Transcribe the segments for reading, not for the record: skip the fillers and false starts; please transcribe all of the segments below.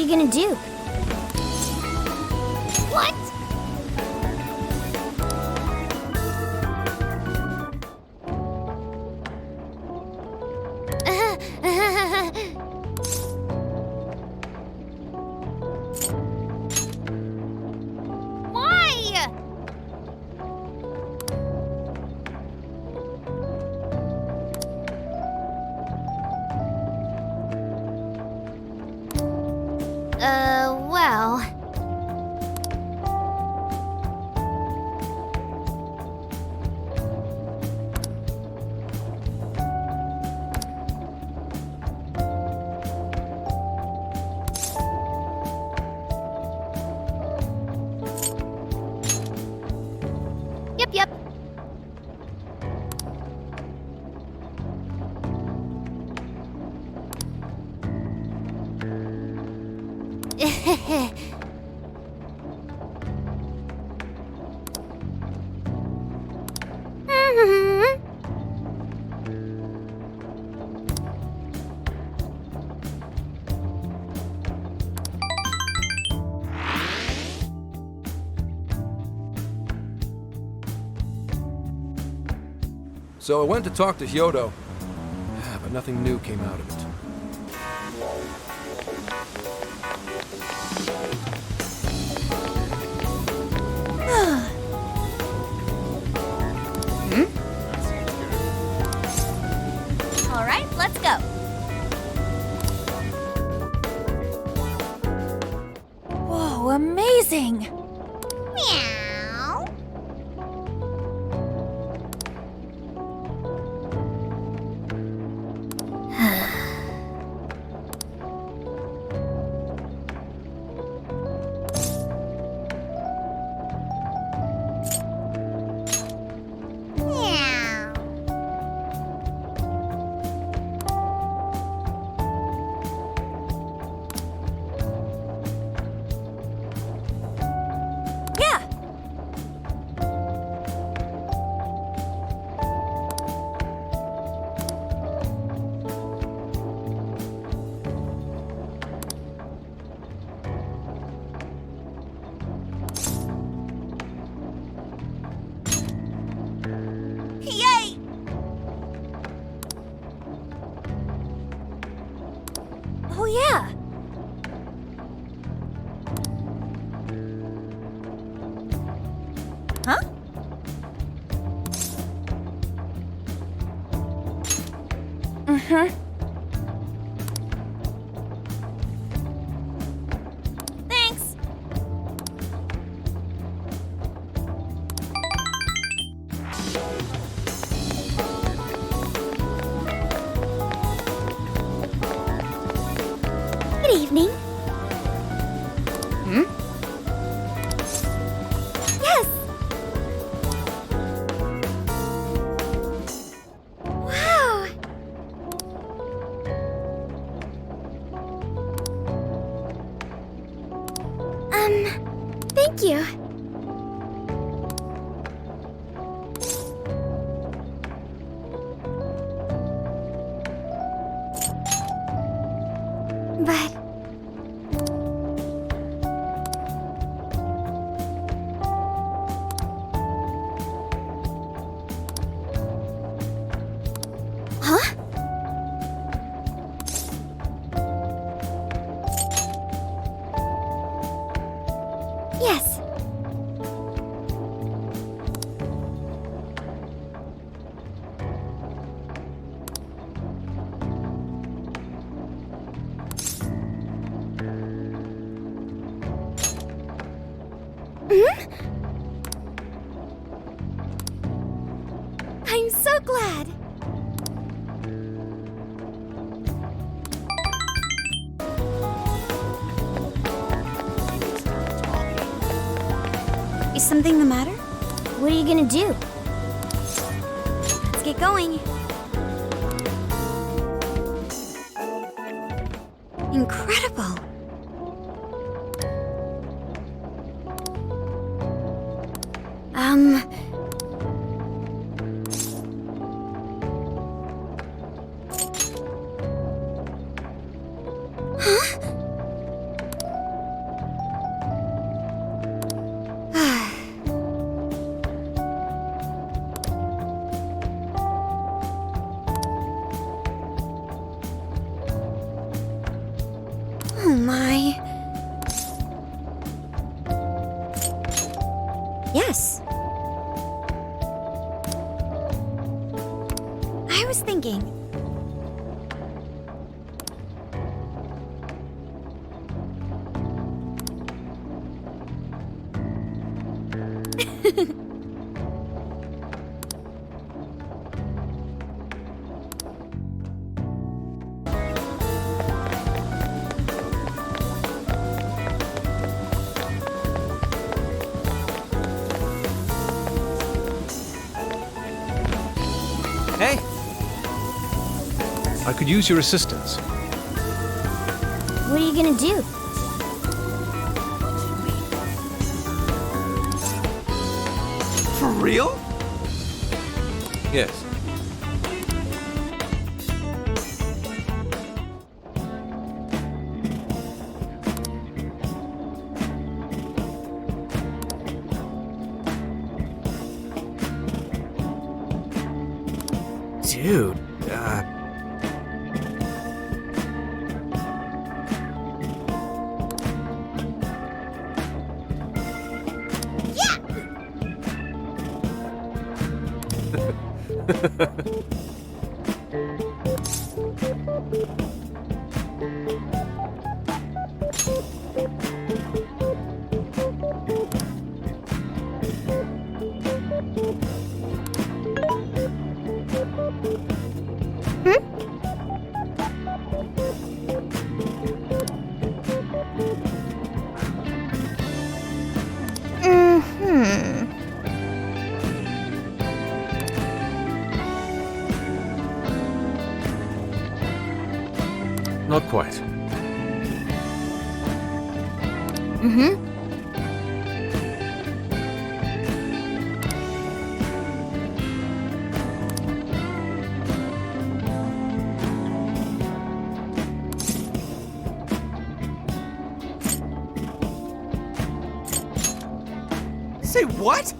you gonna do? What? Why? Well... Yep. So I went to talk to Hyodo, but nothing new came out of it. All right, let's go. Whoa, amazing! Meow. Meow. Yeah! Yay! Oh yeah! Huh? Mm-hmm. Thanks! Good evening. Yes. Wow. Thank you. But... Huh? Yes. I'm so glad. Is something the matter? What are you gonna do? Let's get going. Incredible. Yes. I was thinking. Hey! I could use your assistance. What are you gonna do? For real? Yes. Dude, Not quite. Say what?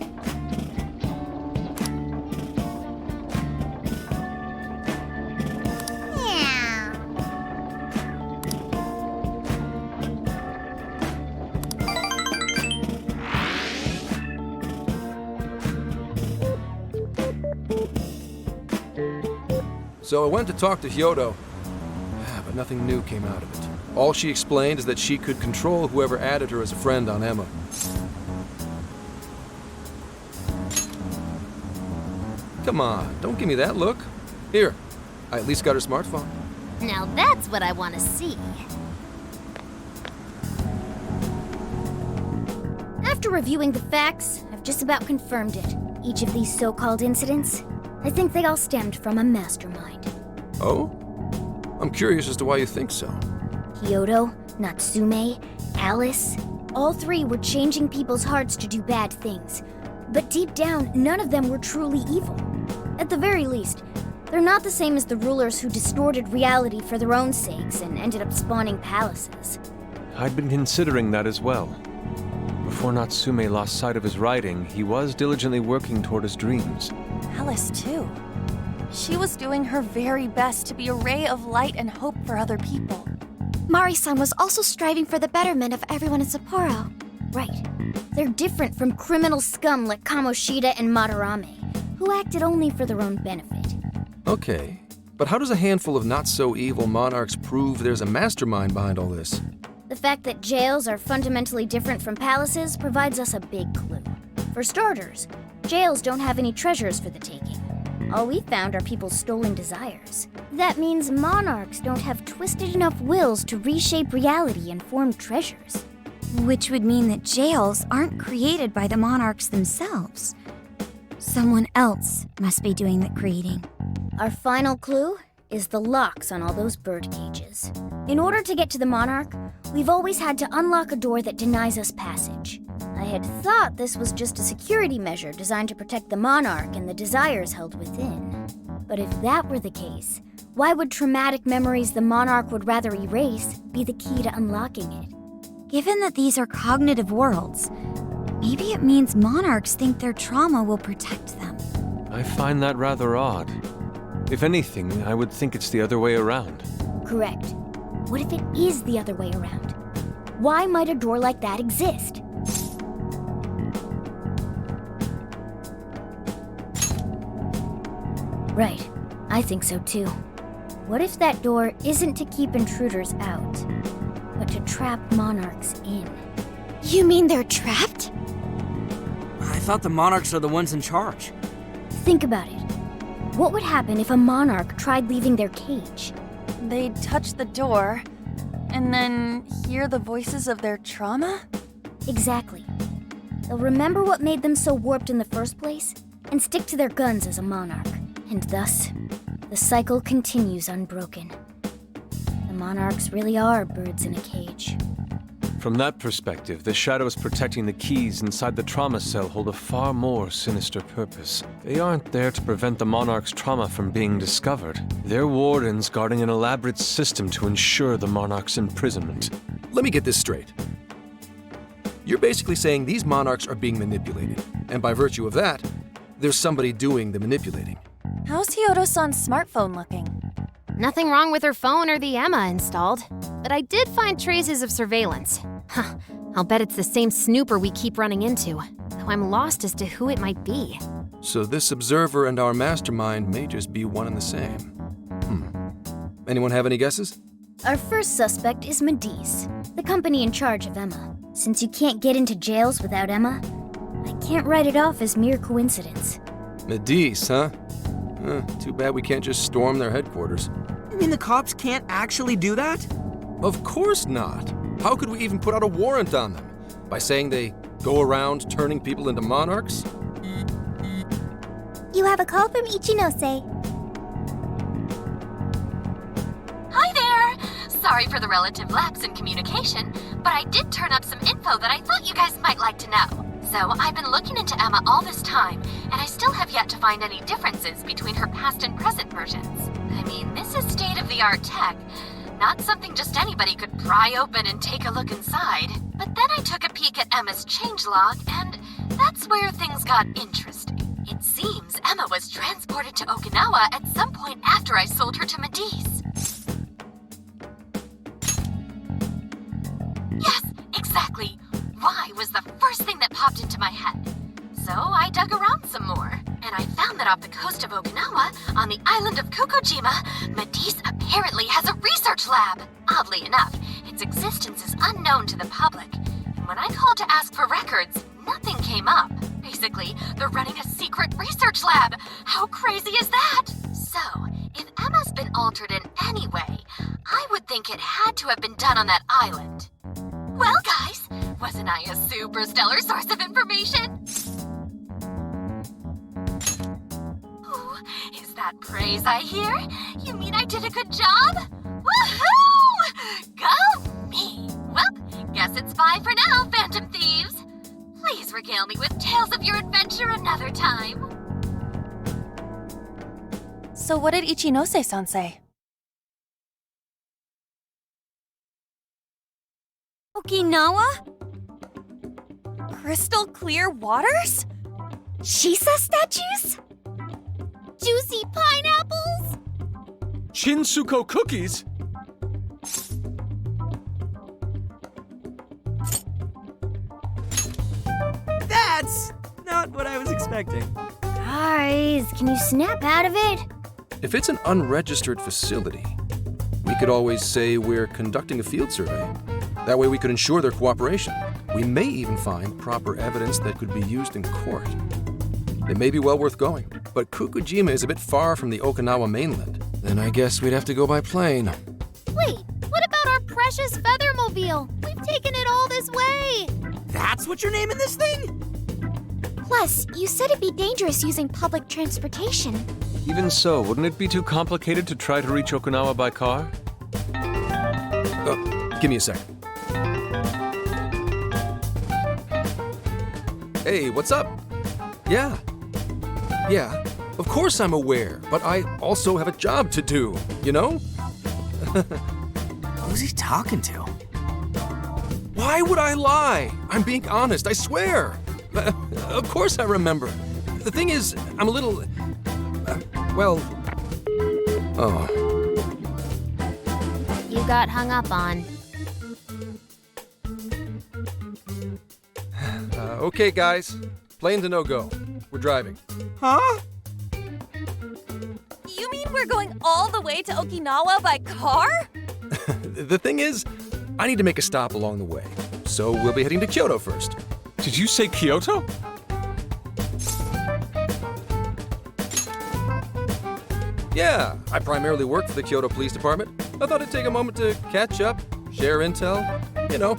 So I went to talk to Hyodo, but nothing new came out of it. All she explained is that she could control whoever added her as a friend on Emma. Come on, don't give me that look. Here, I at least got her smartphone. Now that's what I want to see. After reviewing the facts, I've just about confirmed it. Each of these so-called incidents, I think they all stemmed from a mastermind. Oh? I'm curious as to why you think so. Hyodo, Natsume, Alice, all three were changing people's hearts to do bad things. But deep down, none of them were truly evil. At the very least, they're not the same as the rulers who distorted reality for their own sakes and ended up spawning palaces. I'd been considering that as well. Before Natsume lost sight of his writing, he was diligently working toward his dreams. Alice, too. She was doing her very best to be a ray of light and hope for other people. Mari-san was also striving for the betterment of everyone in Sapporo. Right. They're different from criminal scum like Kamoshida and Madarame, who acted only for their own benefit. Okay, but how does a handful of not-so-evil monarchs prove there's a mastermind behind all this? The fact that jails are fundamentally different from palaces provides us a big clue. For starters, jails don't have any treasures for the taking. All we found are people's stolen desires. That means monarchs don't have twisted enough wills to reshape reality and form treasures. Which would mean that jails aren't created by the monarchs themselves. Someone else must be doing the creating. Our final clue is the locks on all those bird cages. In order to get to the monarch, we've always had to unlock a door that denies us passage. I had thought this was just a security measure designed to protect the monarch and the desires held within. But if that were the case, why would traumatic memories the monarch would rather erase be the key to unlocking it? Given that these are cognitive worlds, maybe it means monarchs think their trauma will protect them. I find that rather odd. If anything, I would think it's the other way around. Correct. What if it is the other way around? Why might a door like that exist? Right. I think so too. What if that door isn't to keep intruders out, but to trap monarchs in? You mean they're trapped? I thought the monarchs are the ones in charge. Think about it. What would happen if a monarch tried leaving their cage? They'd touch the door, and then hear the voices of their trauma? Exactly. They'll remember what made them so warped in the first place, and stick to their guns as a monarch. And thus, the cycle continues unbroken. The monarchs really are birds in a cage. From that perspective, the shadows protecting the keys inside the trauma cell hold a far more sinister purpose. They aren't there to prevent the monarch's trauma from being discovered. They're wardens guarding an elaborate system to ensure the monarch's imprisonment. Let me get this straight. You're basically saying these monarchs are being manipulated, and by virtue of that, there's somebody doing the manipulating. How's Hyodo-san's smartphone looking? Nothing wrong with her phone or the Emma installed, but I did find traces of surveillance. Huh, I'll bet it's the same snooper we keep running into, though I'm lost as to who it might be. So this observer and our mastermind may just be one and the same. Anyone have any guesses? Our first suspect is Medice, the company in charge of Emma. Since you can't get into jails without Emma, I can't write it off as mere coincidence. Medice, huh? Too bad we can't just storm their headquarters. You mean the cops can't actually do that? Of course not. How could we even put out a warrant on them? By saying they go around turning people into monarchs? You have a call from Ichinose. Hi there! Sorry for the relative lapse in communication, but I did turn up some info that I thought you guys might like to know. So I've been looking into Emma all this time, and I still have yet to find any differences between her past and present versions. I mean, this is state-of-the-art tech, not something just anybody could pry open and take a look inside. But then I took a peek at Emma's changelog, and that's where things got interesting. It seems Emma was transported to Okinawa at some point after I sold her to Medice. Yes, exactly. Why was the first thing that popped into my head. So I dug around some more, and I found that off the coast of Okinawa, on the island of Kokojima, Medice apparently has a research lab. Oddly enough, its existence is unknown to the public, and when I called to ask for records, nothing came up. Basically, they're running a secret research lab. How crazy is that? So, if Emma's been altered in any way, I would think it had to have been done on that island. Well, guys, wasn't I a super stellar source of information? Ooh, is that praise I hear? You mean I did a good job? Woohoo! Go me! Well, guess it's bye for now, Phantom Thieves. Please regale me with tales of your adventure another time. So what did Ichinose-san say? Okinawa? Crystal clear waters? Shisa statues? Juicy pineapples? Shinsuko cookies? That's not what I was expecting. Guys, can you snap out of it? If it's an unregistered facility, we could always say we're conducting a field survey. That way we could ensure their cooperation. We may even find proper evidence that could be used in court. It may be well worth going, but Kokojima is a bit far from the Okinawa mainland. Then I guess we'd have to go by plane. Wait, what about our precious Feathermobile? We've taken it all this way! That's what you're naming this thing? Plus, you said it'd be dangerous using public transportation. Even so, wouldn't it be too complicated to try to reach Okinawa by car? Give me a second. Hey, what's up? Yeah, of course I'm aware, but I also have a job to do, you know? Who's he talking to? Why would I lie? I'm being honest, I swear. Of course I remember. The thing is, I'm a little... You got hung up on. Okay, guys. Plane's a no-go. We're driving. Huh? mean we're going all the way to Okinawa by car? The thing is, I need to make a stop along the way. So we'll be heading to Kyoto first. Did you say Kyoto? Yeah, I primarily work for the Kyoto Police Department. I thought I'd take a moment to catch up, share intel, you know,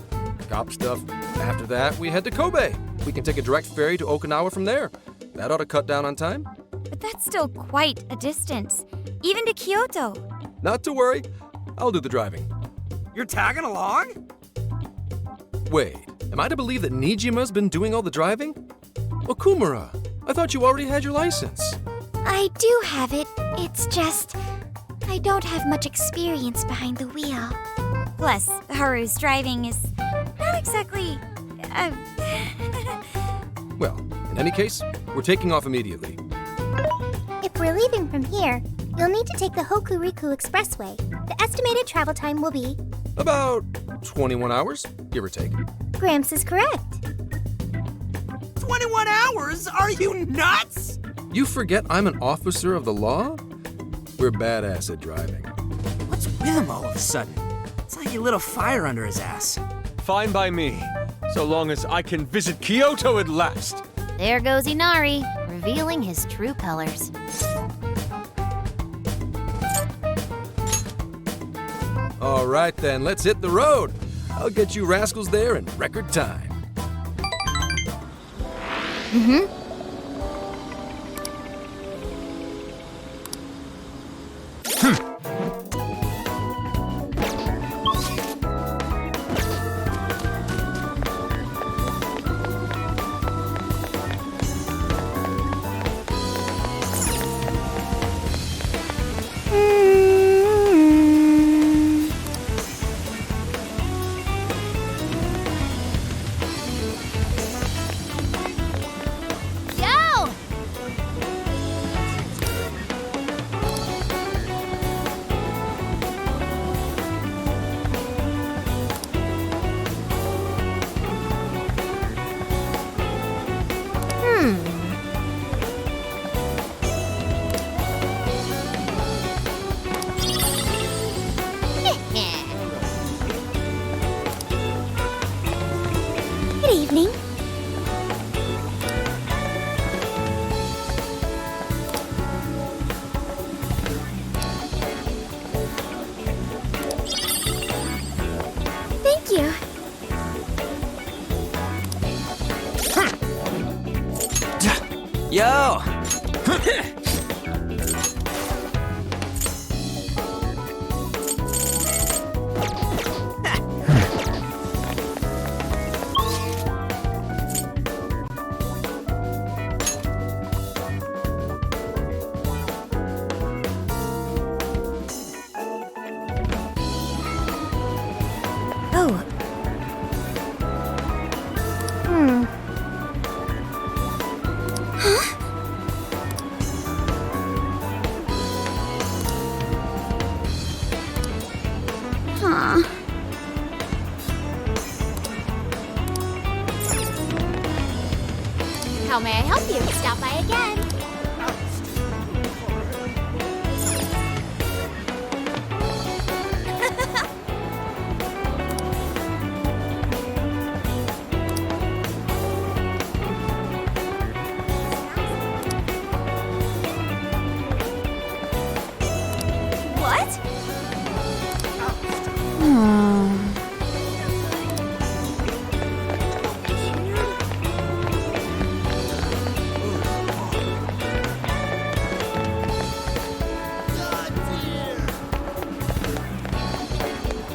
cop stuff. After that, we head to Kobe. We can take a direct ferry to Okinawa from there. That ought to cut down on time. But that's still quite a distance, even to Kyoto. Not to worry, I'll do the driving. You're tagging along? Wait, am I to believe that Nijima's been doing all the driving? Okumura, I thought you already had your license. I do have it. It's just, I don't have much experience behind the wheel. Plus, Haru's driving is not exactly. Well, in any case, we're taking off immediately. If we're leaving from here, you'll need to take the Hokuriku Expressway. The estimated travel time will be... About 21 hours, give or take. Gramps is correct. 21 hours? Are you nuts? You forget I'm an officer of the law? We're badass at driving. What's with him all of a sudden? It's like he lit a fire under his ass. Fine by me, so long as I can visit Kyoto at last. There goes Inari, revealing his true colors. All right then, let's hit the road. I'll get you rascals there in record time. Go! Good evening. Thank you. Yo! Oh, huh. How may I help you? Stop by again. What?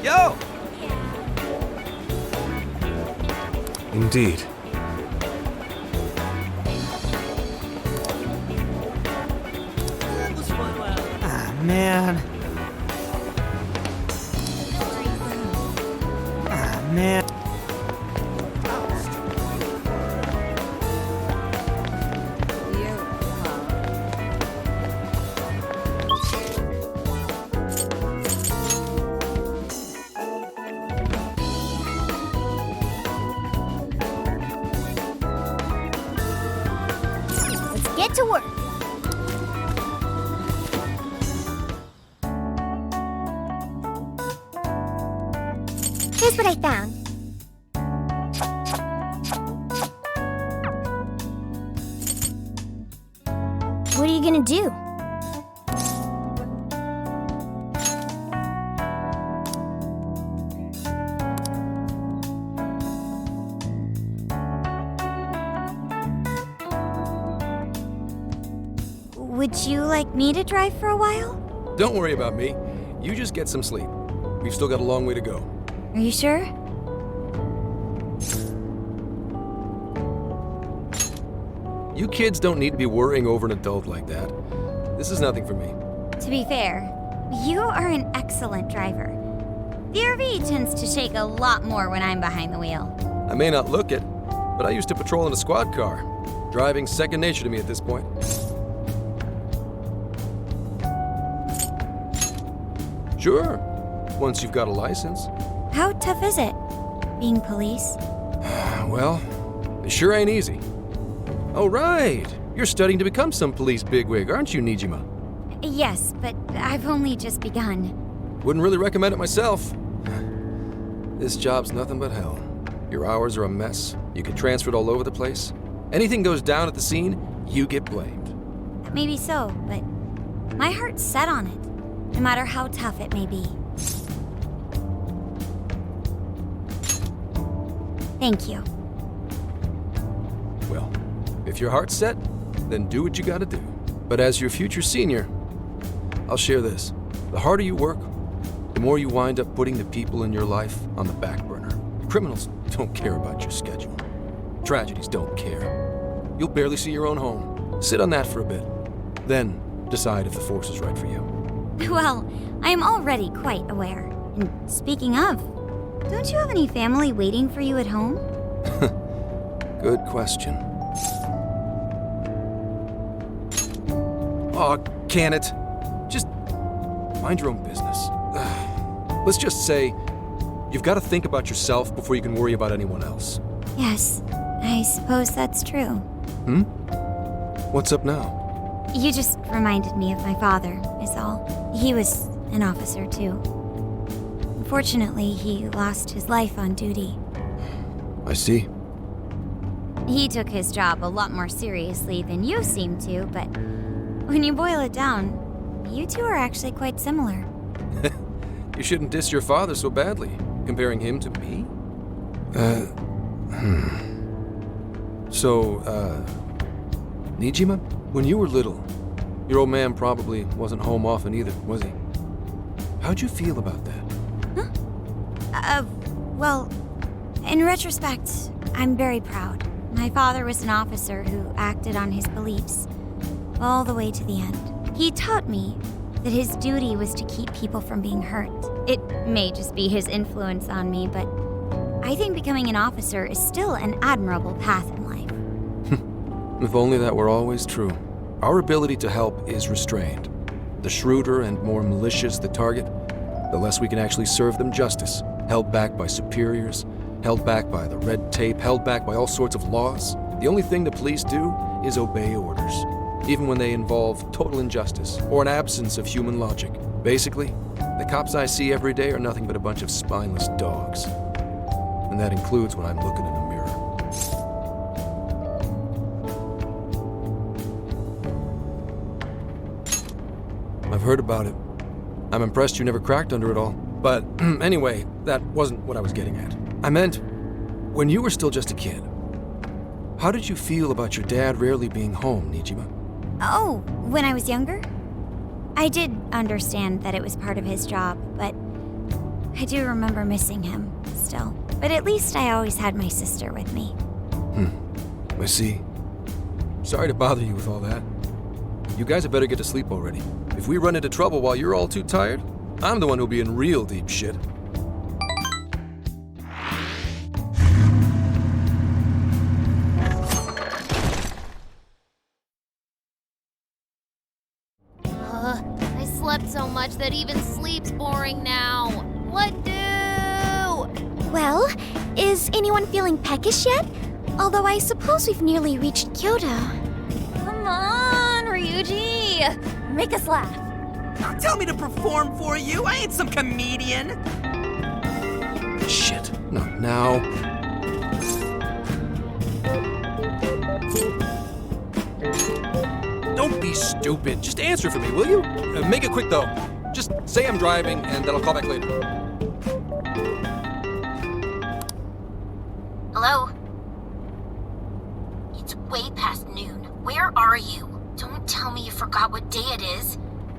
Yo! Indeed. Ah, man. Ah, man. Let's get to work. what I found. What are you gonna do? Would you like me to drive for a while? Don't worry about me. You just get some sleep. We've still got a long way to go. Are you sure? You kids don't need to be worrying over an adult like that. This is nothing for me. To be fair, you are an excellent driver. The RV tends to shake a lot more when I'm behind the wheel. I may not look it, but I used to patrol in a squad car. Driving's second nature to me at this point. Sure, once you've got a license. How tough is it, being police? Well, it sure ain't easy. Oh, right. You're studying to become some police bigwig, aren't you, Nijima? Yes, but I've only just begun. Wouldn't really recommend it myself. This job's nothing but hell. Your hours are a mess. You get transferred all over the place. Anything goes down at the scene, you get blamed. Maybe so, but my heart's set on it, no matter how tough it may be. Thank you. Well, if your heart's set, then do what you gotta do. But as your future senior, I'll share this. The harder you work, the more you wind up putting the people in your life on the back burner. Criminals don't care about your schedule. Tragedies don't care. You'll barely see your own home. Sit on that for a bit. Then decide if the force is right for you. Well, I am already quite aware. And speaking of, don't you have any family waiting for you at home? Good question. Aw, can it? Just mind your own business. Let's just say you've got to think about yourself before you can worry about anyone else. Yes, I suppose that's true. What's up now? You just reminded me of my father, is all. He was an officer, too. Unfortunately, he lost his life on duty. I see. He took his job a lot more seriously than you seem to, but when you boil it down, you two are actually quite similar. You shouldn't diss your father so badly, comparing him to me. So, Nijima, when you were little, your old man probably wasn't home often either, was he? How'd you feel about that? Well, in retrospect, I'm very proud. My father was an officer who acted on his beliefs all the way to the end. He taught me that his duty was to keep people from being hurt. It may just be his influence on me, but I think becoming an officer is still an admirable path in life. If only that were always true. Our ability to help is restrained. The shrewder and more malicious the target, the less we can actually serve them justice. Held back by superiors, held back by the red tape, held back by all sorts of laws. The only thing the police do is obey orders, even when they involve total injustice or an absence of human logic. Basically, the cops I see every day are nothing but a bunch of spineless dogs. And that includes when I'm looking in the mirror. I've heard about it. I'm impressed you never cracked under it all. But anyway, that wasn't what I was getting at. I meant, when you were still just a kid, how did you feel about your dad rarely being home, Nijima? Oh, when I was younger? I did understand that it was part of his job, but I do remember missing him still. But at least I always had my sister with me. I see. Sorry to bother you with all that. You guys had better get to sleep already. If we run into trouble while you're all too tired, I'm the one who'll be in real deep shit. I slept so much that even sleep's boring now. What do? Well, is anyone feeling peckish yet? Although I suppose we've nearly reached Kyoto. Come on, Ryuji! Make us laugh. Don't tell me to perform for you. I ain't some comedian. Shit. Not now. Don't be stupid. Just answer for me, will you? Make it quick, though. Just say I'm driving, and then I'll call back later. Hello? It's way past noon. Where are you? Don't tell me you forgot what day it is.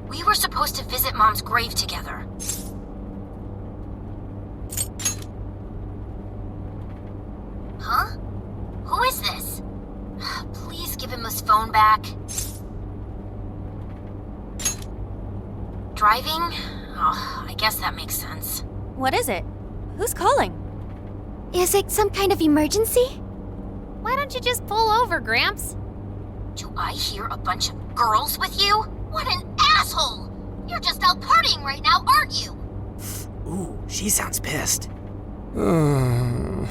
We were supposed to visit Mom's grave together. Huh? Who is this? Please give him his phone back. Driving? Oh, I guess that makes sense. What is it? Who's calling? Is it some kind of emergency? Why don't you just pull over, Gramps? Do I hear a bunch of girls with you? What an asshole! You're just out partying right now, aren't you? Ooh, she sounds pissed. Oh,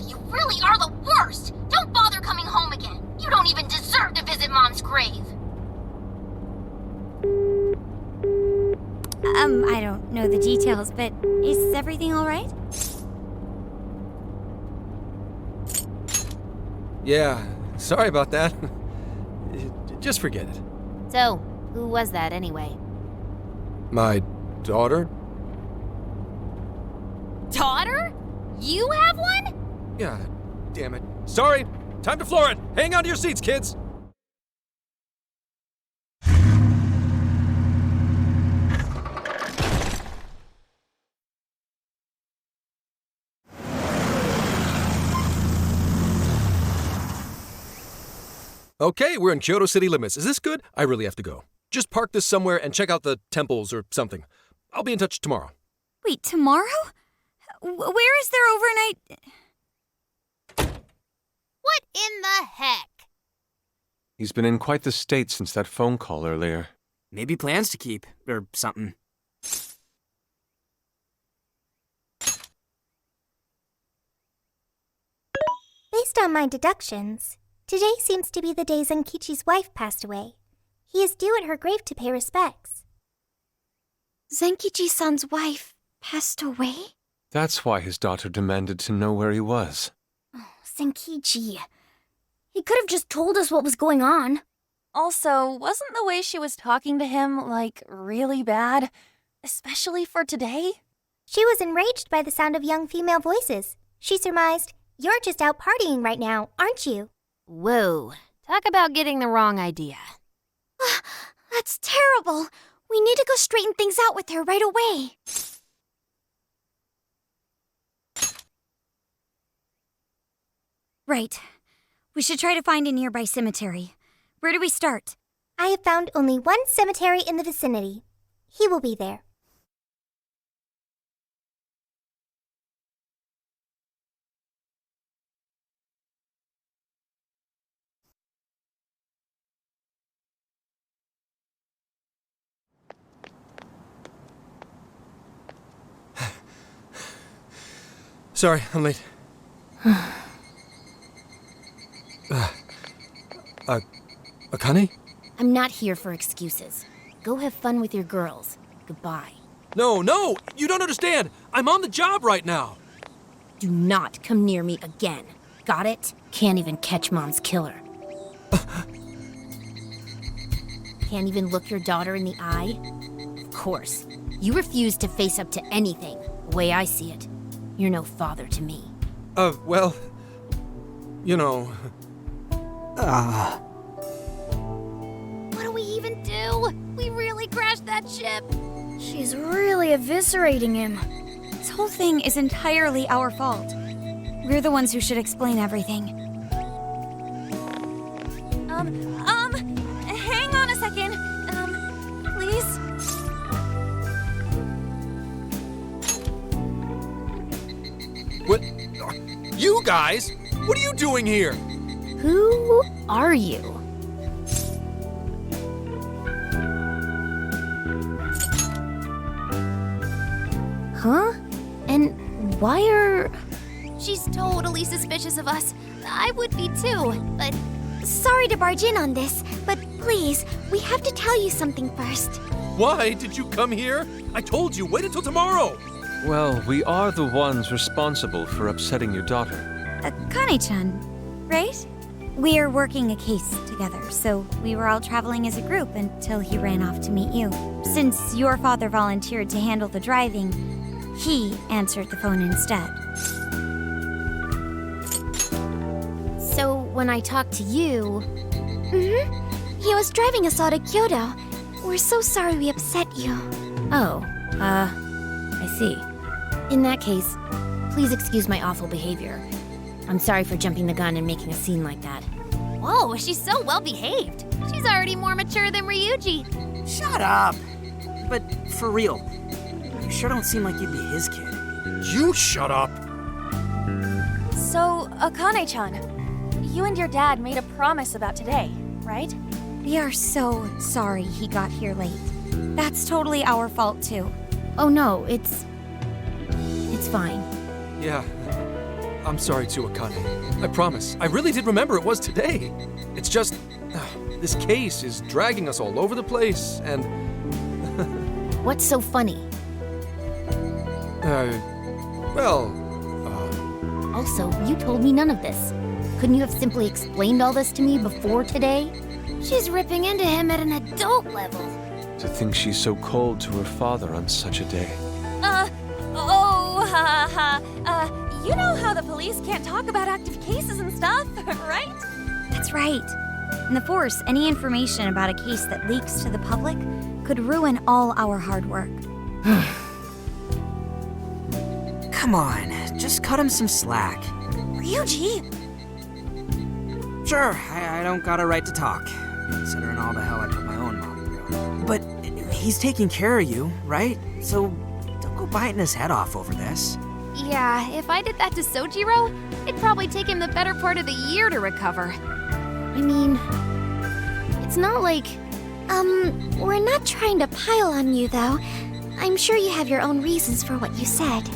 you really are the worst! Don't bother coming home again. You don't even deserve to visit Mom's grave. I don't know the details, but is everything all right? Yeah, sorry about that. Just forget it. So, who was that anyway? My daughter? Daughter? You have one? Yeah, damn it. Sorry, time to floor it. Hang on to your seats, kids. Okay, we're in Kyoto city limits. Is this good? I really have to go. Just park this somewhere and check out the temples or something. I'll be in touch tomorrow. Wait, tomorrow? Where is there overnight? What in the heck? He's been in quite the state since that phone call earlier. Maybe plans to keep, or something. Based on my deductions, today seems to be the day Zenkichi's wife passed away. He is due at her grave to pay respects. Zenkichi-san's wife passed away? That's why his daughter demanded to know where he was. Zenkichi. He could have just told us what was going on. Also, wasn't the way she was talking to him, like, really bad? Especially for today? She was enraged by the sound of young female voices. She surmised, "You're just out partying right now, aren't you?" Whoa. Talk about getting the wrong idea. That's terrible. We need to go straighten things out with her right away. Right. We should try to find a nearby cemetery. Where do we start? I have found only one cemetery in the vicinity. He will be there. Sorry, I'm late. Akane? I'm not here for excuses. Go have fun with your girls. Goodbye. No, you don't understand. I'm on the job right now. Do not come near me again. Got it? Can't even catch Mom's killer. Can't even look your daughter in the eye? Of course. You refuse to face up to anything, the way I see it. You're no father to me. Well, you know. What do we even do? We really crashed that ship. She's really eviscerating him. This whole thing is entirely our fault. We're the ones who should explain everything. Hang on a second. Please? What? You guys? What are you doing here? Who are you? Huh? And why are... She's totally suspicious of us. I would be too, but Sorry to barge in on this, but please, we have to tell you something first. Why did you come here? I told you, wait until tomorrow. Well, we are the ones responsible for upsetting your daughter. Akane-chan, right? We're working a case together, so we were all traveling as a group until he ran off to meet you. Since your father volunteered to handle the driving, he answered the phone instead. So when I talked to you, He was driving us all to Kyoto. We're so sorry we upset you. I see. In that case, please excuse my awful behavior. I'm sorry for jumping the gun and making a scene like that. Whoa, she's so well behaved. She's already more mature than Ryuji. Shut up! But for real, you sure don't seem like you'd be his kid. You shut up! So, Akane-chan, you and your dad made a promise about today, right? We are so sorry he got here late. That's totally our fault, too. Oh no, it's fine. Yeah, I'm sorry too, Akane. I promise. I really did remember it was today. It's just, this case is dragging us all over the place, and... What's so funny? Also, you told me none of this. Couldn't you have simply explained all this to me before today? She's ripping into him at an adult level. To think she's so cold to her father on such a day. You know how the police can't talk about active cases and stuff, right? That's right. In the Force, any information about a case that leaks to the public could ruin all our hard work. Come on, just cut him some slack. Ryuji! Sure, I don't got a right to talk, considering all the hell I put my own mom through. But he's taking care of you, right? So don't go biting his head off over this. Yeah, if I did that to Sojiro, it'd probably take him the better part of the year to recover. I mean, it's not like... We're not trying to pile on you, though. I'm sure you have your own reasons for what you said.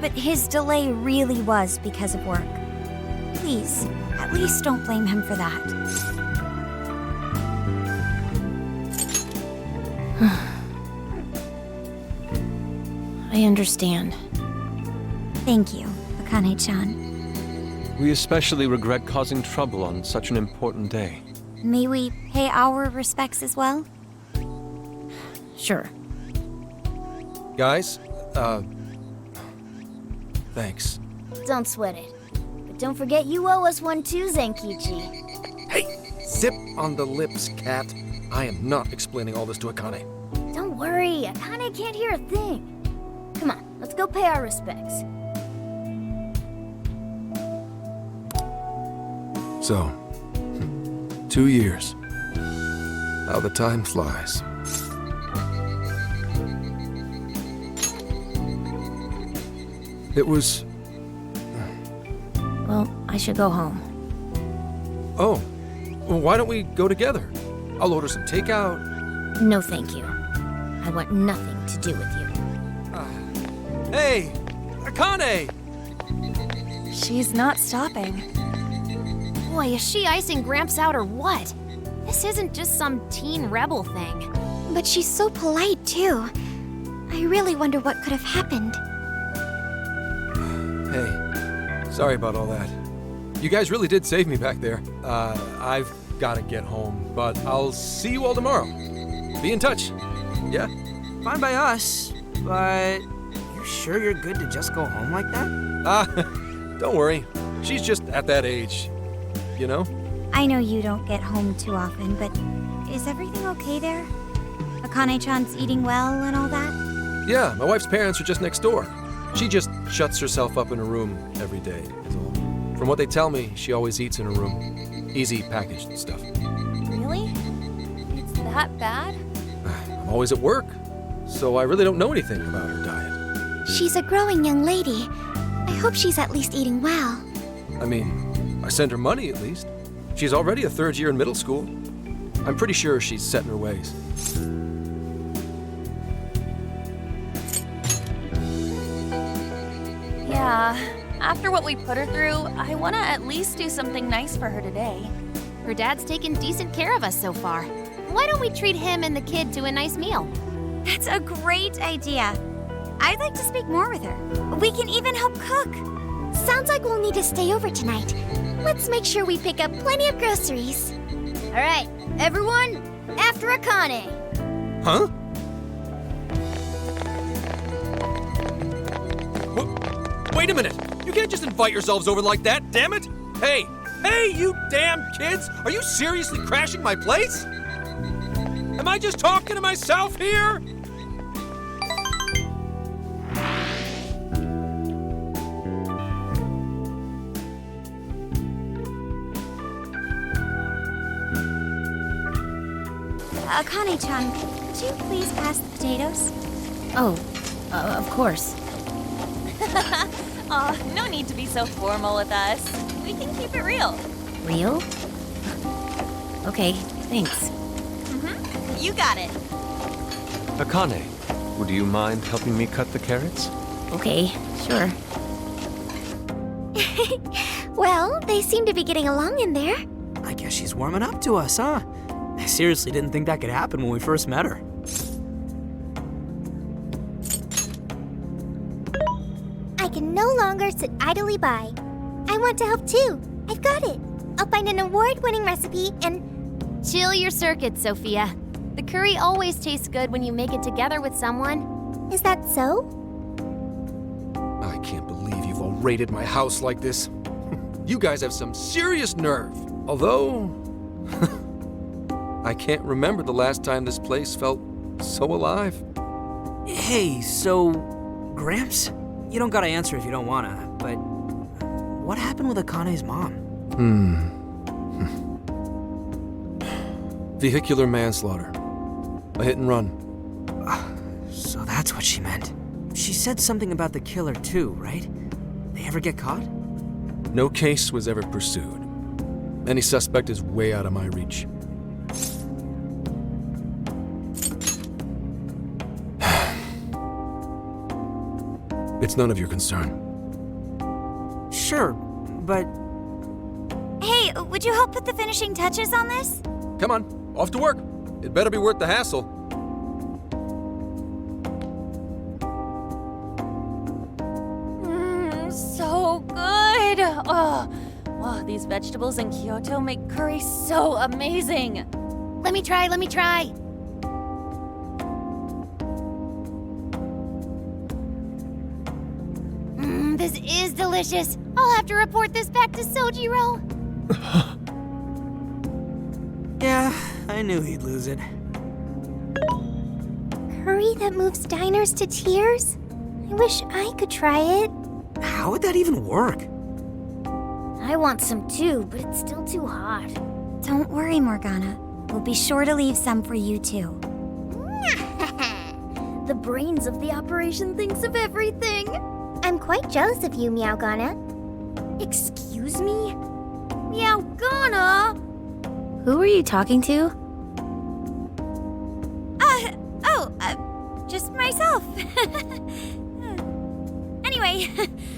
But his delay really was because of work. Please, at least don't blame him for that. I understand. Thank you, Akane-chan. We especially regret causing trouble on such an important day. May we pay our respects as well? Sure. Guys, thanks. Don't sweat it. But don't forget you owe us one too, Zenkichi. Hey, zip on the lips, cat. I am not explaining all this to Akane. Don't worry, Akane can't hear a thing. Come on, let's go pay our respects. So, 2 years. How the time flies. It was... Well, I should go home. Oh, well, why don't we go together? I'll order some takeout. No, thank you. I want nothing to do with you. Hey, Akane! She's not stopping. Boy, is she icing Gramps out or what? This isn't just some teen rebel thing. But she's so polite, too. I really wonder what could have happened. Hey, sorry about all that. You guys really did save me back there. I've got to get home, but I'll see you all tomorrow. Be in touch. Yeah? Fine by us, but you sure you're good to just go home like that? Don't worry. She's just at that age, you know? I know you don't get home too often, but is everything okay there? Akane-chan's eating well and all that? Yeah, my wife's parents are just next door. She just shuts herself up in her room every day, is all. From what they tell me, she always eats in her room. Easy packaged stuff. Really? It's that bad? I'm always at work, so I really don't know anything about her diet. She's a growing young lady. I hope she's at least eating well. I mean, I send her money at least. She's already a third year in middle school. I'm pretty sure she's set in her ways. Yeah. After what we put her through, I want to at least do something nice for her today. Her dad's taken decent care of us so far. Why don't we treat him and the kid to a nice meal? That's a great idea. I'd like to speak more with her. We can even help cook. Sounds like we'll need to stay over tonight. Let's make sure we pick up plenty of groceries. All right, everyone, after Akane. Huh? Wait a minute! You can't just invite yourselves over like that, damn it! Hey! Hey, you damn kids! Are you seriously crashing my place? Am I just talking to myself here? Akane-chan, could you please pass the potatoes? Oh, of course. Aw, no need to be so formal with us. We can keep it real. Real? Okay, thanks. You got it. Akane, would you mind helping me cut the carrots? Okay, sure. Well, they seem to be getting along in there. I guess she's warming up to us, huh? I seriously didn't think that could happen when we first met her. I can no longer sit idly by. I want to help too. I've got it. I'll find an award-winning recipe and... Chill your circuits, Sophia. The curry always tastes good when you make it together with someone. Is that so? I can't believe you've all raided my house like this. You guys have some serious nerve. Although, I can't remember the last time this place felt so alive. Hey, so, Gramps? You don't gotta answer if you don't wanna, but what happened with Akane's mom? Vehicular manslaughter. A hit and run. So that's what she meant. She said something about the killer too, right? They ever get caught? No case was ever pursued. Any suspect is way out of my reach. It's none of your concern. Sure, but Hey, would you help put the finishing touches on this? Come on, off to work. It better be worth the hassle. So good. Oh, these vegetables in Kyoto make curry so amazing. Let me try. This is delicious. I'll have to report this back to Sojiro. yeah, I knew he'd lose it. Curry that moves diners to tears? I wish I could try it. How would that even work? I want some too, but it's still too hot. Don't worry, Morgana. We'll be sure to leave some for you too. The brains of the operation thinks of everything. I'm quite jealous of you, Meowgana. Excuse me? Meowgana? Who are you talking to? Just myself. Anyway,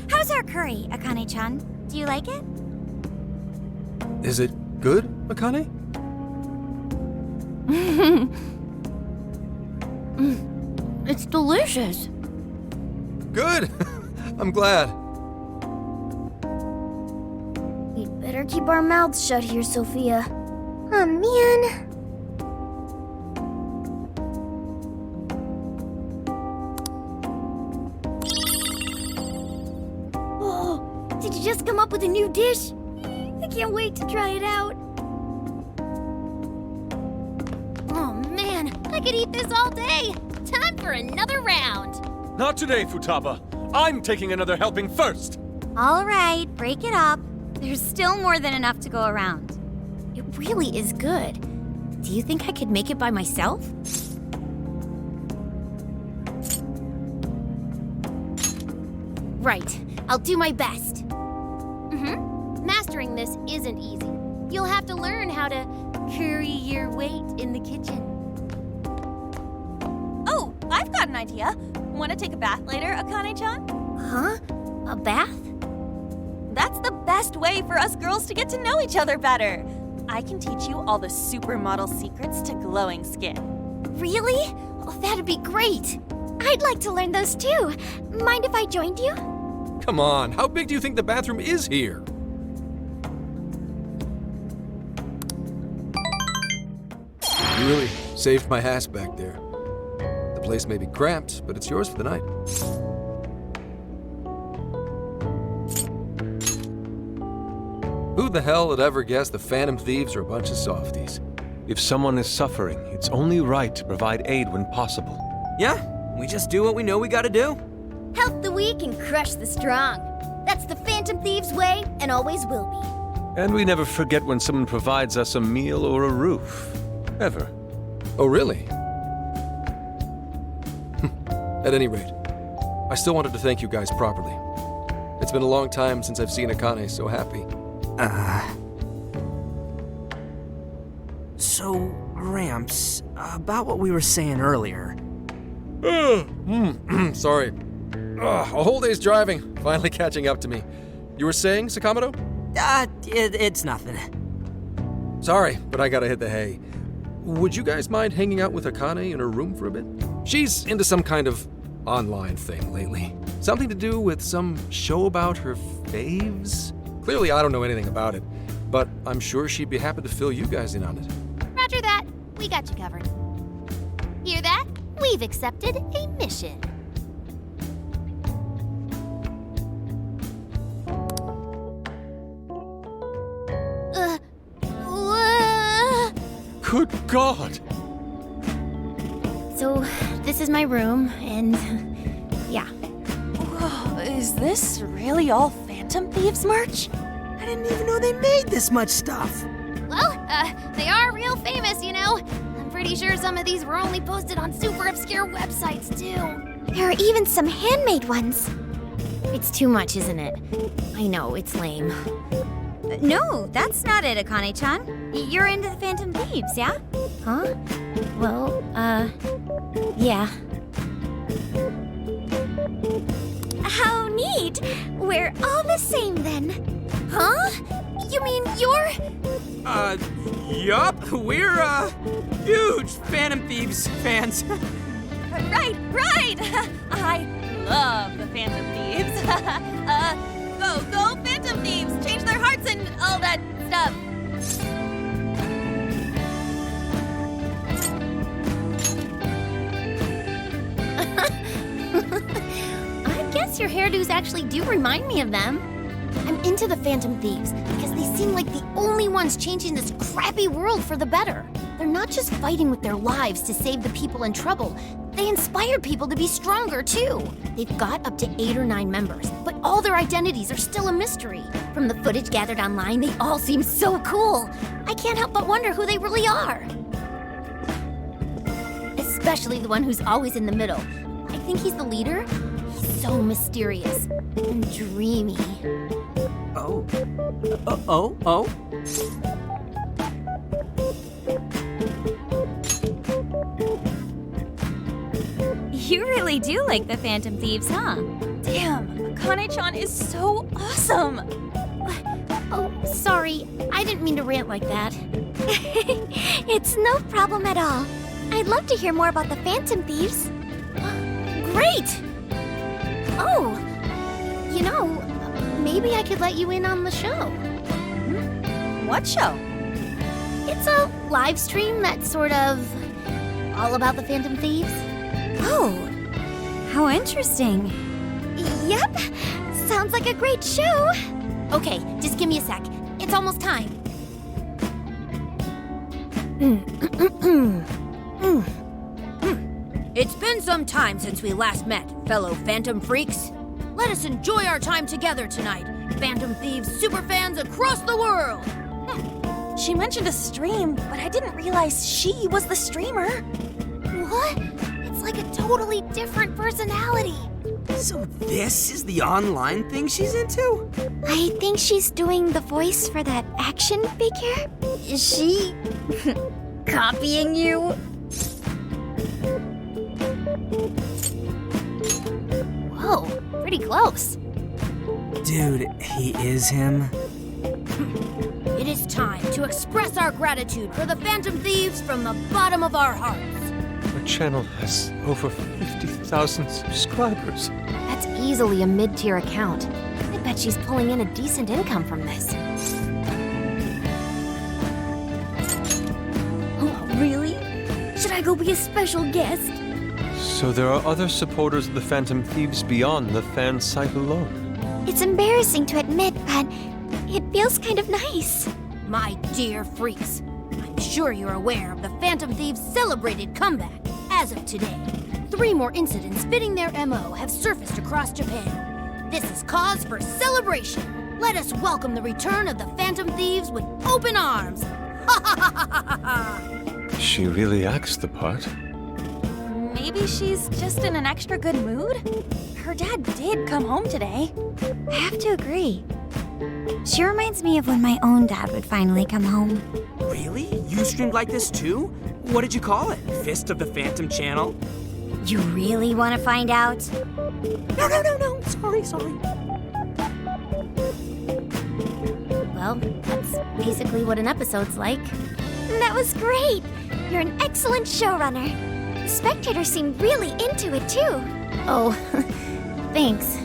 how's our curry, Akane-chan? Do you like it? Is it good, Akane? It's delicious. Good! I'm glad. We'd better keep our mouths shut here, Sophia. Oh, man. Oh, did you just come up with a new dish? I can't wait to try it out. Oh, man, I could eat this all day. Time for another round. Not today, Futaba. I'm taking another helping first. All right, break it up. There's still more than enough to go around. It really is good. Do you think I could make it by myself? Right. I'll do my best. Mastering this isn't easy. You'll have to learn how to curry your weight in the kitchen. Oh, I've got an idea. Want to take a bath later, Akane-chan? Huh? A bath? That's the best way for us girls to get to know each other better. I can teach you all the supermodel secrets to glowing skin. Really? Oh, that'd be great. I'd like to learn those too. Mind if I joined you? Come on, how big do you think the bathroom is here? You really saved my ass back there. The place may be cramped, but it's yours for the night. Who the hell would ever guess the Phantom Thieves are a bunch of softies? If someone is suffering, it's only right to provide aid when possible. Yeah, we just do what we know we gotta do. Help the weak and crush the strong. That's the Phantom Thieves' way and always will be. And we never forget when someone provides us a meal or a roof. Ever. Oh, really? At any rate, I still wanted to thank you guys properly. It's been a long time since I've seen Akane so happy. So, Gramps, about what we were saying earlier. Sorry. A whole day's driving, finally catching up to me. You were saying, Sakamoto? It's nothing. Sorry, but I gotta hit the hay. Would you guys mind hanging out with Akane in her room for a bit? She's into some kind of online thing lately. Something to do with some show about her faves? Clearly, I don't know anything about it, but I'm sure she'd be happy to fill you guys in on it. Roger that. We got you covered. Hear that? We've accepted a mission. Good God! So, this is my room, and yeah. Whoa, is this really all Phantom Thieves merch? I didn't even know they made this much stuff. Well, they are real famous, you know. I'm pretty sure some of these were only posted on super obscure websites, too. There are even some handmade ones. It's too much, isn't it? I know, it's lame. No, that's not it, Akane-chan. You're into the Phantom Thieves, yeah? Huh? Well, yeah. How neat! We're all the same then. Huh? You mean you're... Yup, we're, huge Phantom Thieves fans. Right! I love the Phantom Thieves. Go Phantom Thieves! Change their hearts and all that stuff. I guess your hairdos actually do remind me of them. I'm into the Phantom Thieves because they seem like the only ones changing this crappy world for the better. They're not just fighting with their lives to save the people in trouble. They inspire people to be stronger, too. They've got up to 8 or 9 members, but all their identities are still a mystery. From the footage gathered online, they all seem so cool. I can't help but wonder who they really are. Especially the one who's always in the middle. I think he's the leader. He's so mysterious and dreamy. Oh. You really do like the Phantom Thieves, huh? Damn, Akane-chan is so awesome. Oh, sorry. I didn't mean to rant like that. It's no problem at all. I'd love to hear more about the Phantom Thieves. Great! Oh, you know, maybe I could let you in on the show. What show? It's a live stream that's sort of all about the Phantom Thieves. Oh, how interesting. Yep, sounds like a great show. Okay, just give me a sec. It's almost time. It's been some time since we last met, fellow Phantom Freaks. Let us enjoy our time together tonight, Phantom Thieves superfans across the world. She mentioned a stream, but I didn't realize she was the streamer. What? It's like a totally different personality. So this is the online thing she's into? I think she's doing the voice for that action figure. Is she copying you? Whoa, pretty close. Dude, he is him. It is time to express our gratitude for the Phantom Thieves from the bottom of our hearts. channel has over 50,000 subscribers. That's easily a mid-tier account. I bet she's pulling in a decent income from this. Oh, really? Should I go be a special guest? So there are other supporters of the Phantom Thieves beyond the fan site alone. It's embarrassing to admit, but it feels kind of nice. My dear freaks, I'm sure you're aware of the Phantom Thieves' celebrated comeback. As of today, 3 more incidents fitting their MO have surfaced across Japan. This is cause for celebration. Let us welcome the return of the Phantom Thieves with open arms. Ha ha ha ha ha ha! She really acts the part. Maybe she's just in an extra good mood? Her dad did come home today. I have to agree. She reminds me of when my own dad would finally come home. Really? You streamed like this too? What did you call it? Fist of the Phantom channel? You really want to find out? No. Sorry. Well, that's basically what an episode's like. That was great. You're an excellent showrunner. The spectators seem really into it, too. Oh, thanks.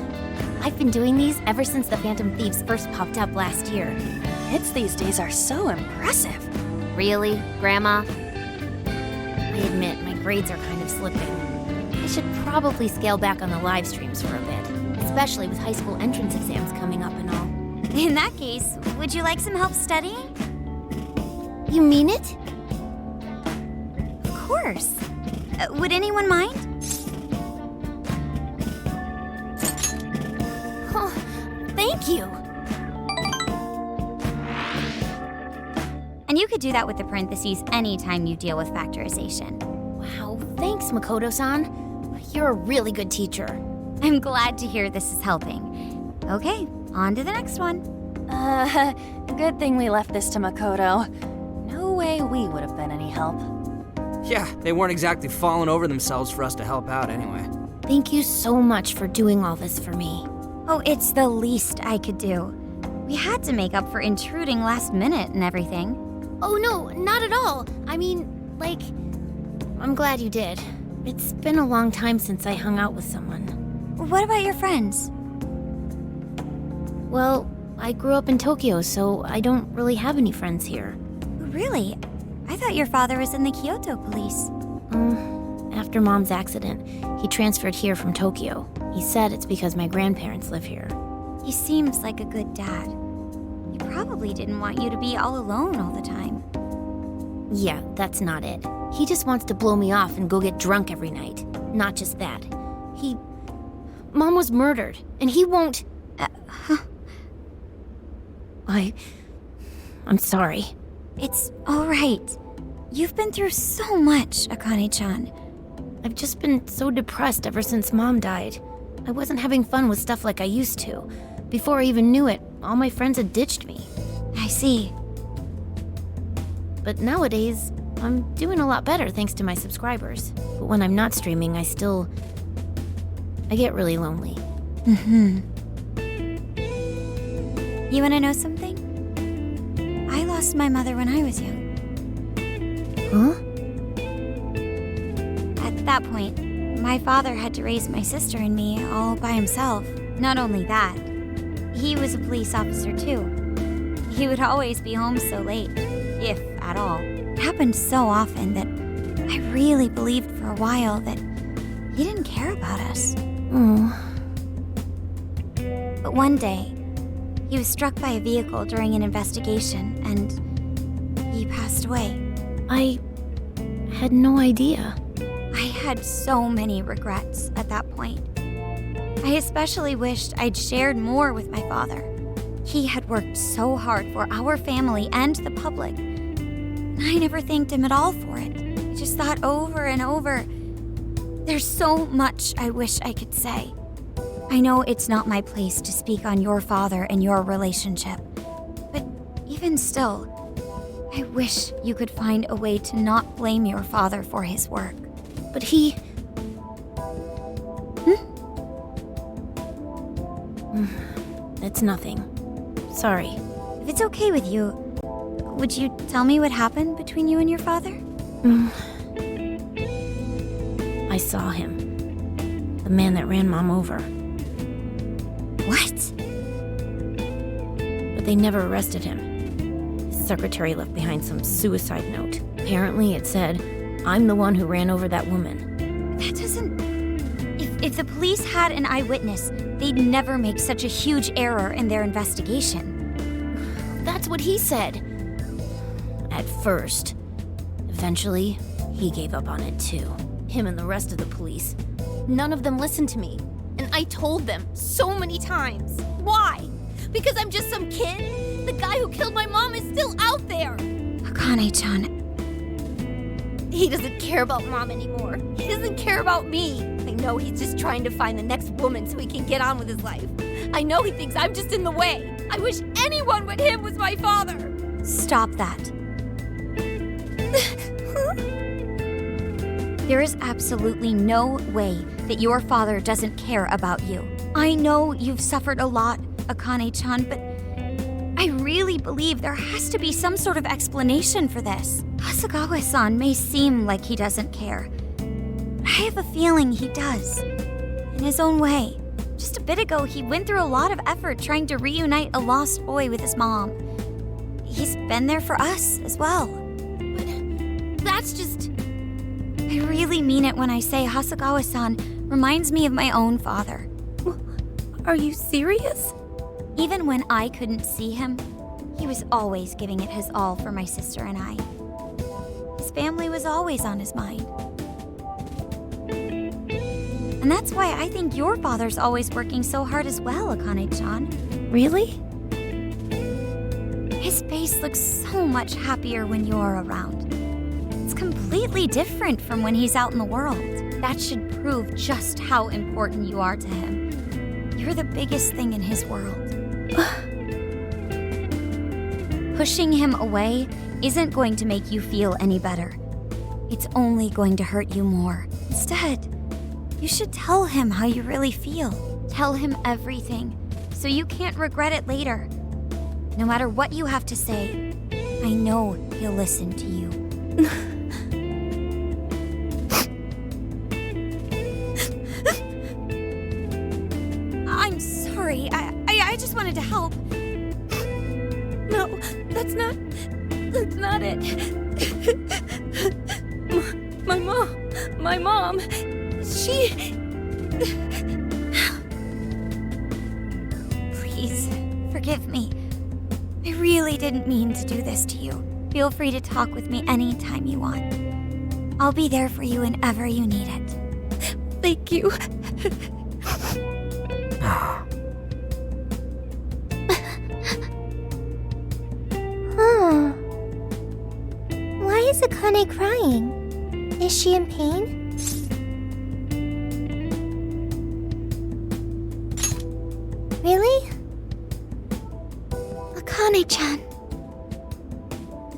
I've been doing these ever since the Phantom Thieves first popped up last year. Kids these days are so impressive. Really, Grandma? I admit, my grades are kind of slipping. I should probably scale back on the live streams for a bit, especially with high school entrance exams coming up and all. In that case, would you like some help studying? You mean it? Of course. Would anyone mind? Oh, thank you. And you could do that with the parentheses anytime you deal with factorization. Wow, thanks, Makoto-san. You're a really good teacher. I'm glad to hear this is helping. Okay, on to the next one. Good thing we left this to Makoto. No way we would have been any help. Yeah, they weren't exactly falling over themselves for us to help out anyway. Thank you so much for doing all this for me. Oh, it's the least I could do. We had to make up for intruding last minute and everything. Oh no, not at all. I mean, like, I'm glad you did. It's been a long time since I hung out with someone. What about your friends? Well, I grew up in Tokyo, so I don't really have any friends here. Really? I thought your father was in the Kyoto police. After Mom's accident, he transferred here from Tokyo. He said it's because my grandparents live here. He seems like a good dad. He probably didn't want you to be all alone all the time. Yeah, that's not it. He just wants to blow me off and go get drunk every night. Not just that. Mom was murdered, and he won't... I'm sorry. It's all right. You've been through so much, Akane-chan. I've just been so depressed ever since Mom died. I wasn't having fun with stuff like I used to. Before I even knew it, all my friends had ditched me. I see. But nowadays, I'm doing a lot better thanks to my subscribers. But when I'm not streaming, I get really lonely. You wanna know something? I lost my mother when I was young. Huh? At that point, my father had to raise my sister and me all by himself. Not only that, he was a police officer too. He would always be home so late, if at all. It happened so often that I really believed for a while that he didn't care about us. Oh. But one day, he was struck by a vehicle during an investigation, and he passed away. I had no idea. I had so many regrets at that point. I especially wished I'd shared more with my father. He had worked so hard for our family and the public. I never thanked him at all for it. I just thought over and over, there's so much I wish I could say. I know it's not my place to speak on your father and your relationship, but even still, I wish you could find a way to not blame your father for his work. But he... It's nothing. Sorry. If it's okay with you, would you tell me what happened between you and your father? I saw him. The man that ran Mom over. What? But they never arrested him. His secretary left behind some suicide note. Apparently it said, "I'm the one who ran over that woman." That doesn't... If the police had an eyewitness, they'd never make such a huge error in their investigation. That's what he said. At first. Eventually, he gave up on it too. Him and the rest of the police. None of them listened to me. And I told them so many times. Why? Because I'm just some kid? The guy who killed my mom is still out there! Akane-chan, He doesn't care about Mom anymore. He doesn't care about me. I know he's just trying to find the next woman so he can get on with his life. I know he thinks I'm just in the way. I wish anyone but him was my father. stop that. There is absolutely no way that your father doesn't care about you. I know you've suffered a lot, Akane-chan, but I really believe there has to be some sort of explanation for this. Hasegawa-san may seem like he doesn't care, but I have a feeling he does. In his own way. Just a bit ago, he went through a lot of effort trying to reunite a lost boy with his mom. He's been there for us as well. But that's just... I really mean it when I say Hasegawa-san reminds me of my own father. Are you serious? Even when I couldn't see him, he was always giving it his all for my sister and I. His family was always on his mind. And that's why I think your father's always working so hard as well, Akane-chan. Really? His face looks so much happier when you're around. It's completely different from when he's out in the world. That should prove just how important you are to him. You're the biggest thing in his world. Pushing him away isn't going to make you feel any better. It's only going to hurt you more. Instead, you should tell him how you really feel. Tell him everything, so you can't regret it later. No matter what you have to say, I know he'll listen to you. I'm sorry. I just wanted to help. No, that's not it. My mom, she... Please, forgive me. I really didn't mean to do this to you. Feel free to talk with me anytime you want. I'll be there for you whenever you need it. Thank you. Huh. Why is Akane crying? Is she in pain? Really? Akane-chan.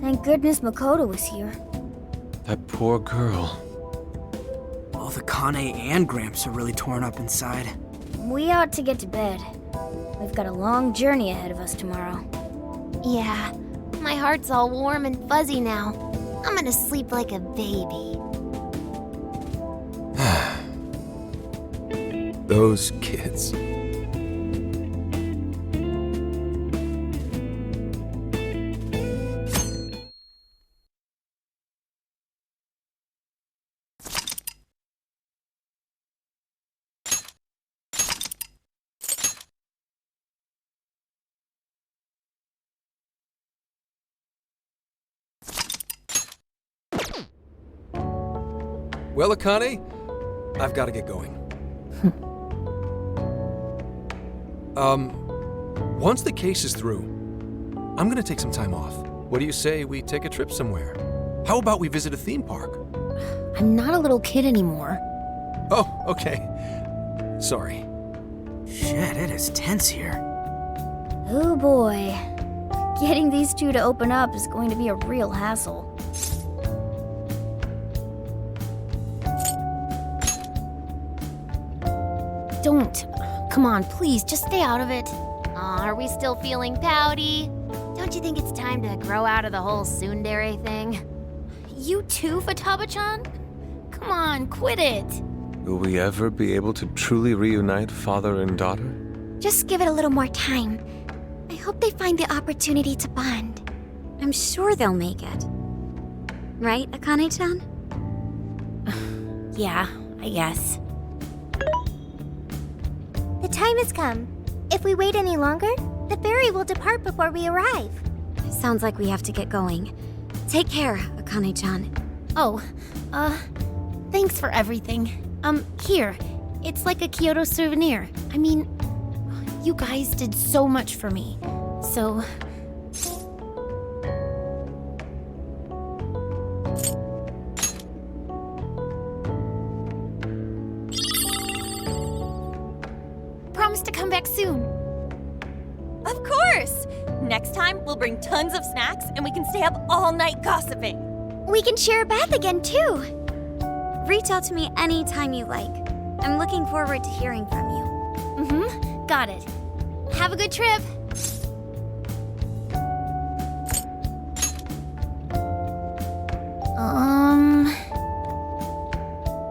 Thank goodness Makoto was here. That poor girl. Both Akane and Gramps are really torn up inside. We ought to get to bed. We've got a long journey ahead of us tomorrow. Yeah, my heart's all warm and fuzzy now. I'm gonna sleep like a baby. Those kids. Well, Akane, I've got to get going. Once the case is through, I'm gonna take some time off. What do you say we take a trip somewhere? How about we visit a theme park? I'm not a little kid anymore. Oh, okay. Sorry. Shit, it is tense here. Oh boy. Getting these two to open up is going to be a real hassle. Don't. Come on, please, just stay out of it. Are we still feeling pouty? Don't you think it's time to grow out of the whole tsundere thing? You too, Futaba-chan? Come on, quit it. Will we ever be able to truly reunite father and daughter? Just give it a little more time. I hope they find the opportunity to bond. I'm sure they'll make it. Right, Akane-chan? Yeah, I guess. The time has come. If we wait any longer, the ferry will depart before we arrive. Sounds like we have to get going. Take care, Akane-chan. Oh, thanks for everything. Here. It's like a Kyoto souvenir. I mean, you guys did so much for me. So... Promise to come back soon. Of course! Next time, we'll bring tons of snacks and we can stay up all night gossiping. We can share a bath again, too. Reach out to me anytime you like. I'm looking forward to hearing from you. Mm-hmm. Got it. Have a good trip.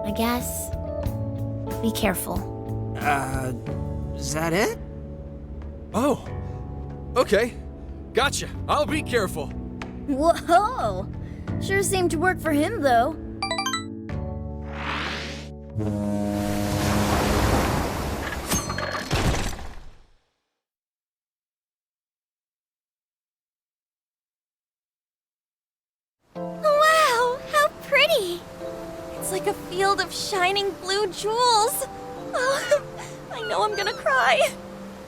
I guess. Be careful. Is that it? Oh, okay. Gotcha. I'll be careful. Whoa! Sure seemed to work for him, though. Wow, how pretty! It's like a field of shining blue jewels. Oh, I know I'm gonna cry.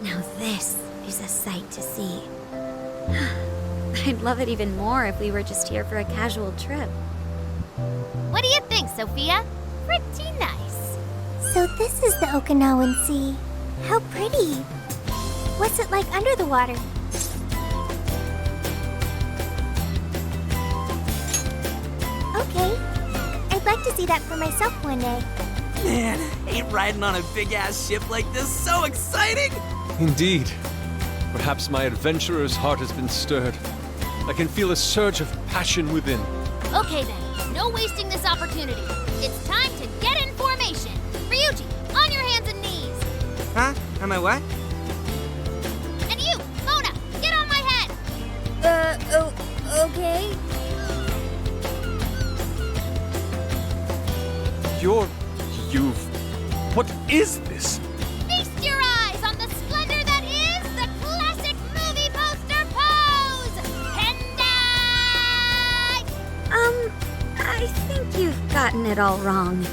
Now this is a sight to see. I'd love it even more if we were just here for a casual trip. What do you think, Sophia? Pretty nice. So this is the Okinawan Sea. How pretty. What's it like under the water? Okay. I'd like to see that for myself one day. Man, ain't riding on a big-ass ship like this so exciting? Indeed. Perhaps my adventurer's heart has been stirred. I can feel a surge of passion within. Okay then, no wasting this opportunity. It's time to get in formation. Ryuji, on your hands and knees. Huh? Am I what? And you, Mona, get on my head. Okay. What is this? Feast your eyes on the splendor that is the classic movie poster pose! Pendai! I think you've gotten it all wrong.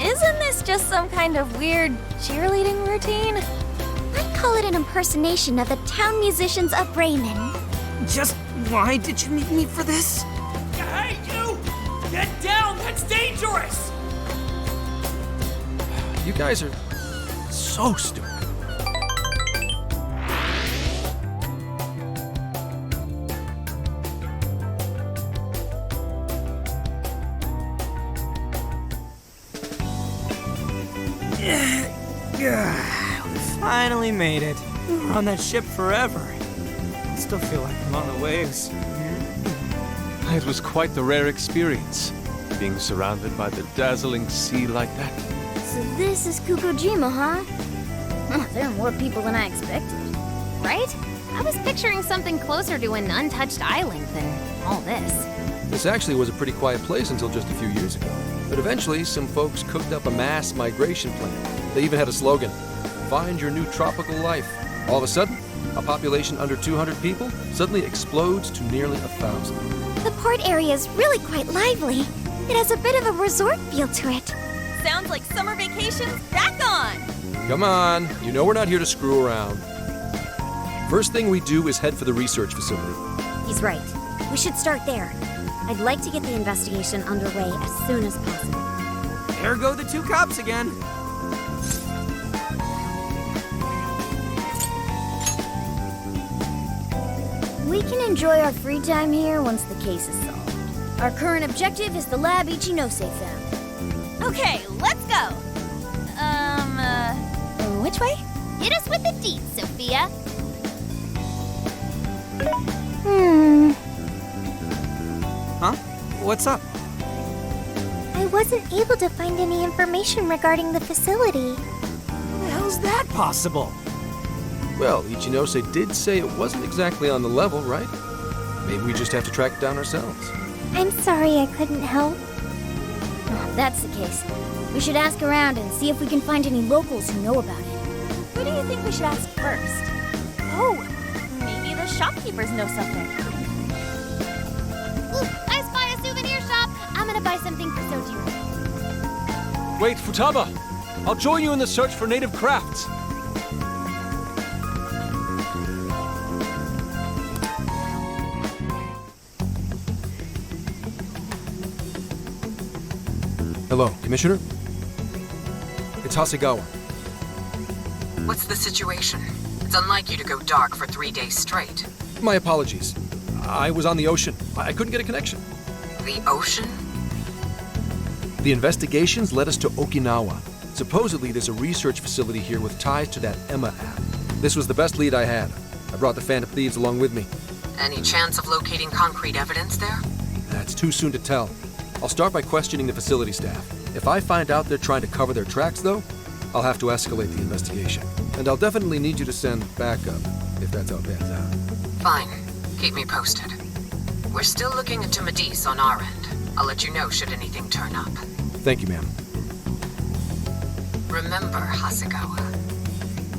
Isn't this just some kind of weird cheerleading routine? I'd call it an impersonation of the town musicians of Raymond. Just why did you need me for this? Hey, you! Get down! That's dangerous! You guys are so stupid. We finally made it. We're on that ship forever. I still feel like I'm on the waves. It was quite the rare experience, being surrounded by the dazzling sea like that. So this is Kukujima, huh? There are more people than I expected. Right? I was picturing something closer to an untouched island than all this. This actually was a pretty quiet place until just a few years ago. But eventually, some folks cooked up a mass migration plan. They even had a slogan, "Find your new tropical life." All of a sudden, a population under 200 people suddenly explodes to nearly 1,000. The port area is really quite lively. It has a bit of a resort feel to it. Sounds like summer vacation's back on! Come on, you know we're not here to screw around. First thing we do is head for the research facility. He's right. We should start there. I'd like to get the investigation underway as soon as possible. There go the two cops again. We can enjoy our free time here once the case is solved. Our current objective is the lab Ichinose found. Okay, let's go! Which way? Hit us with the deets, Sophia. Huh? What's up? I wasn't able to find any information regarding the facility. How the hell's that possible? Well, Ichinose did say it wasn't exactly on the level, right? Maybe we just have to track it down ourselves. I'm sorry I couldn't help. If that's the case, we should ask around and see if we can find any locals who know about it. Who do you think we should ask first? Oh, maybe the shopkeepers know something. Ooh, I spy a souvenir shop. I'm gonna buy something for Soju. Wait, Futaba! I'll join you in the search for native crafts. Hello, Commissioner? It's Hasegawa. What's the situation? It's unlike you to go dark for 3 days straight. My apologies. I was on the ocean. I couldn't get a connection. The ocean? The investigations led us to Okinawa. Supposedly, there's a research facility here with ties to that Emma app. This was the best lead I had. I brought the Phantom Thieves along with me. Any chance of locating concrete evidence there? It's too soon to tell. I'll start by questioning the facility staff. If I find out they're trying to cover their tracks, though, I'll have to escalate the investigation. And I'll definitely need you to send backup, if that's how it pans out. Fine. Keep me posted. We're still looking into Medice on our end. I'll let you know should anything turn up. Thank you, ma'am. Remember, Hasegawa,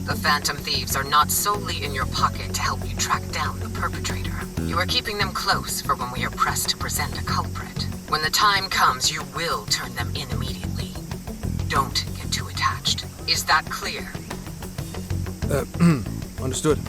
the Phantom Thieves are not solely in your pocket to help you track down the perpetrator. You are keeping them close for when we are pressed to present a culprit. When the time comes, you will turn them in immediately. Don't get too attached. Is that clear? Understood.